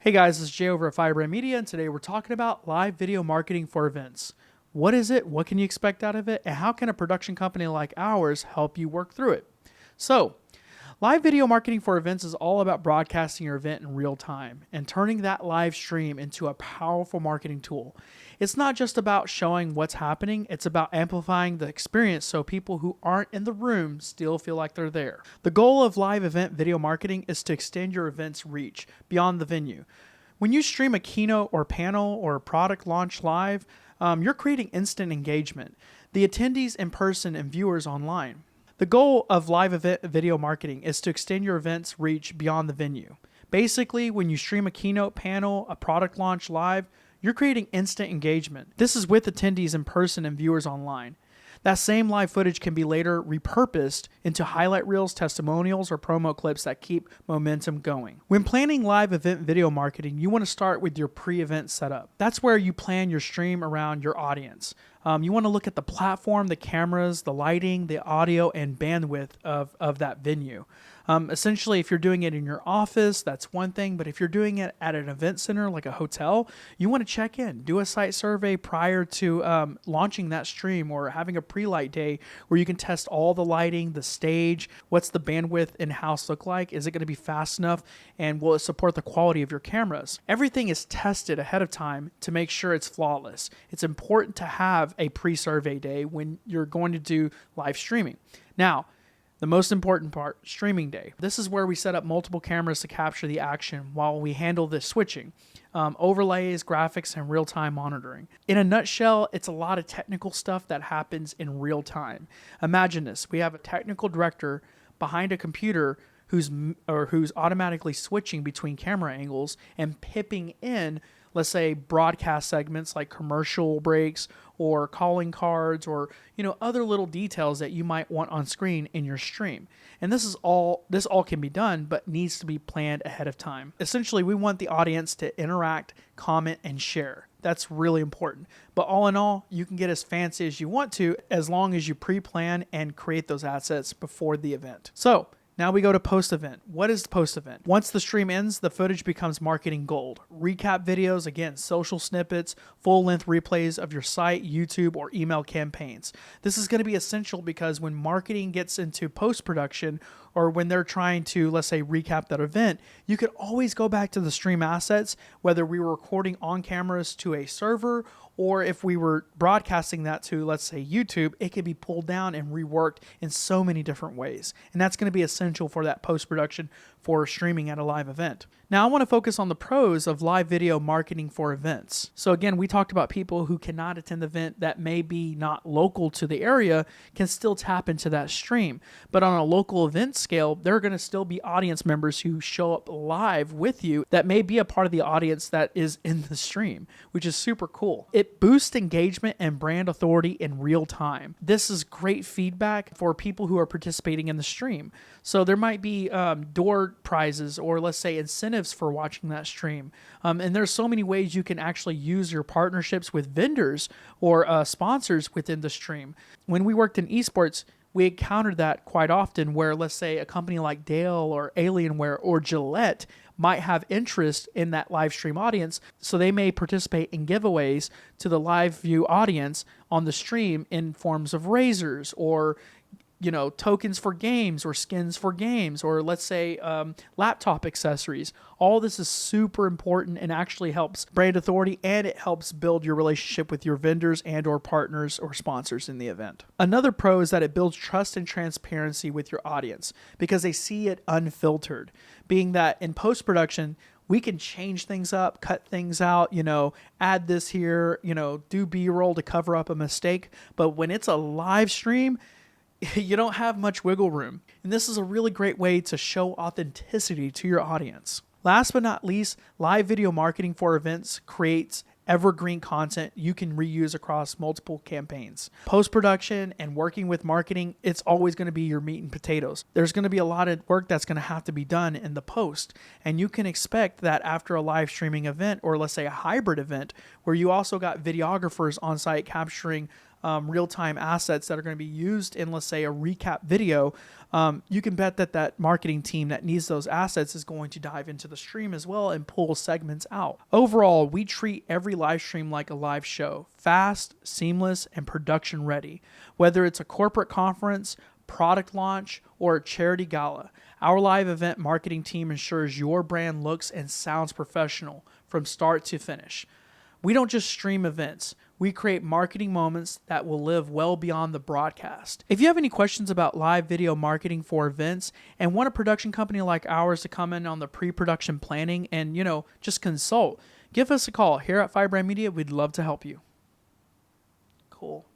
Hey guys, this is Jay over at Firebrand Media, and today we're talking about live video marketing for events. What is it? What can you expect out of it? And how can a production company like ours help you work through it? So, live video marketing for events is all about broadcasting your event in real time and turning that live stream into a powerful marketing tool. It's not just about showing what's happening, it's about amplifying the experience so people who aren't in the room still feel like they're there. The goal of live event video marketing is to extend your event's reach beyond the venue. When you stream a keynote or panel or a product launch live, you're creating instant engagement. The attendees in person and viewers online. The goal of live event video marketing is to extend your event's reach beyond the venue. Basically, when you stream a keynote panel, a product launch live, you're creating instant engagement. This is with attendees in person and viewers online. That same live footage can be later repurposed into highlight reels, testimonials, or promo clips that keep momentum going. When planning live event video marketing, you want to start with your pre-event setup. That's where you plan your stream around your audience. You want to look at the platform, the cameras, the lighting, the audio, and bandwidth of that venue. Essentially, if you're doing it in your office, that's one thing. But if you're doing it at an event center like a hotel, you want to check in, do a site survey prior to launching that stream or having a pre-light day where you can test all the lighting, the stage, what's the bandwidth in-house look like? Is it going to be fast enough? And will it support the quality of your cameras? Everything is tested ahead of time to make sure it's flawless. It's important to have a pre-survey day when you're going to do live streaming. Now, the most important part, streaming day. This is where we set up multiple cameras to capture the action while we handle the switching, overlays, graphics, and real-time monitoring. In a nutshell, it's a lot of technical stuff that happens in real time. Imagine this. We have a technical director behind a computer who's automatically switching between camera angles and pipping in, let's say, broadcast segments like commercial breaks or calling cards or other little details that you might want on screen in your stream. And this all can be done, but needs to be planned ahead of time. Essentially, we want the audience to interact, comment, and share. That's really important. But all in all, you can get as fancy as you want to as long as you pre-plan and create those assets before the event. So, now we go to post-event. What is post-event? Once the stream ends, the footage becomes marketing gold. Recap videos, again, social snippets, full-length replays of your site, YouTube, or email campaigns. This is going to be essential because when marketing gets into post-production or when they're trying to, let's say, recap that event, you could always go back to the stream assets, whether we were recording on cameras to a server or if we were broadcasting that to, let's say, YouTube, it could be pulled down and reworked in so many different ways. And that's going to be essential for that post-production for streaming at a live event. Now, I want to focus on the pros of live video marketing for events. So again, we talked about people who cannot attend the event that may be not local to the area can still tap into that stream. But on a local event scale, there are going to still be audience members who show up live with you that may be a part of the audience that is in the stream, which is super cool. It boosts engagement and brand authority in real time. This is great feedback for people who are participating in the stream. So there might be door prizes or, let's say, incentives for watching that stream. And there's so many ways you can actually use your partnerships with vendors or sponsors within the stream. When we worked in esports, we encountered that quite often where, let's say, a company like Dale or Alienware or Gillette might have interest in that live stream audience, so they may participate in giveaways to the live view audience on the stream in forms of razors or tokens for games or skins for games or, let's say, laptop accessories. All this is super important and actually helps brand authority, and it helps build your relationship with your vendors and or partners or sponsors in the event. Another pro is that it builds trust and transparency with your audience because they see it unfiltered, being that in post-production, we can change things up, cut things out, add this here, do B-roll to cover up a mistake. But when it's a live stream, you don't have much wiggle room. And this is a really great way to show authenticity to your audience. Last but not least, live video marketing for events creates evergreen content you can reuse across multiple campaigns. Post-production and working with marketing, it's always going to be your meat and potatoes. There's going to be a lot of work that's going to have to be done in the post. And you can expect that after a live streaming event, or let's say a hybrid event, where you also got videographers on site capturing real-time assets that are going to be used in, let's say, a recap video, you can bet that that marketing team that needs those assets is going to dive into the stream as well and pull segments out. Overall, we treat every live stream like a live show, fast, seamless, and production ready. Whether it's a corporate conference, product launch, or a charity gala, our live event marketing team ensures your brand looks and sounds professional from start to finish. We don't just stream events. We create marketing moments that will live well beyond the broadcast. If you have any questions about live video marketing for events and want a production company like ours to come in on the pre-production planning and, just consult, give us a call here at Firebrand Media. We'd love to help you. Cool.